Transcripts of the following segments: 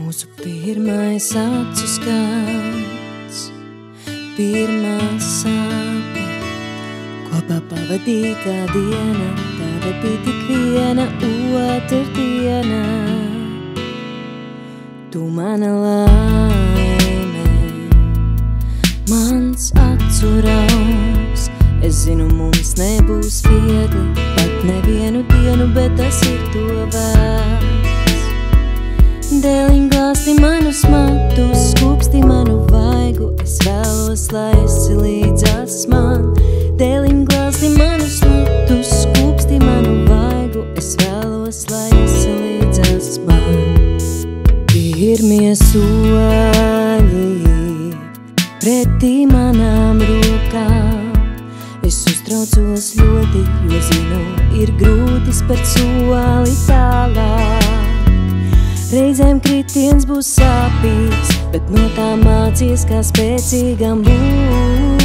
Mūsu pirmais acu skats, pirmā sāpe, kopā pavadītā diena, tāda bija tik viena otrdiena. Tu mana laime, mans acu raus. Es zinu, mums nebūs viegli, pat nevienu dienu, bet tas ir to vērts. Dēliņ glāsti manus matus, skūpsti manu vaigu, es vēlos, lai esi līdzās man. Dēliņ glāsti manus matus, skūpsti manu vaigu, es vēlos, lai esi līdzās man. Pirmie soļi pretī manām rokām, es uztraucos ļoti, jo zinu, ir grūti spērt soli tālāk. Reizēm kritiens būs sāpīgs, bet no tā mācies, kā spēcīgam būt.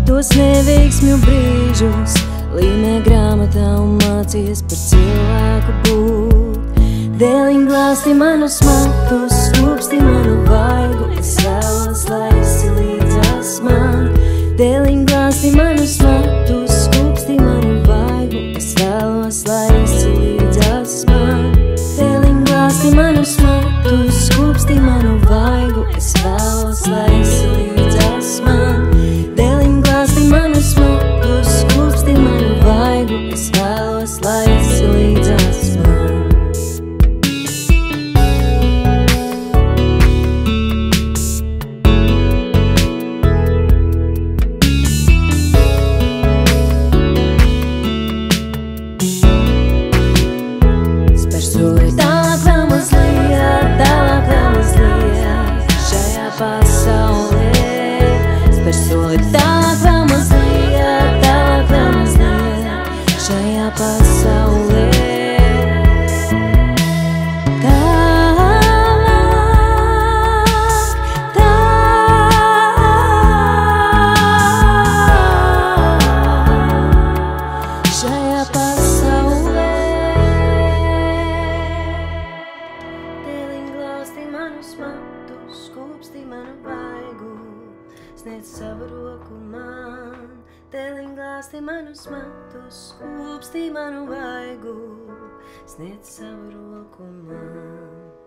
Tos neveiksmju brīžus līmē grāmatā un mācies par cilvēku būt. Dēliņ glāsti manus matus, skūpsti manu vaigu, es vēlos, lai esi līdzās man. Dēliņ glāsti manus matus, skūpsti manu vaigu, es vēlos, lai esi līdzās man. Dēliņ glāsti manus matus, skūpsti manu vaigu, es vēlos, lai esi līdzās man. Dēliņ glāsti manus matus, skūpsti manu vaigu, es vēlos, lai esi līdzās man. Tālāk vēl mazliet, šajā pasaulē. Spēr soli tālāk vēl mazliet, šajā pasaulē. Šajā pasaulē. Skūpsti manu vaigu, sniedz savu roku man. Dēliņ glāsti manus matus, skūpsti manu vaigu, sniedz savu roku man.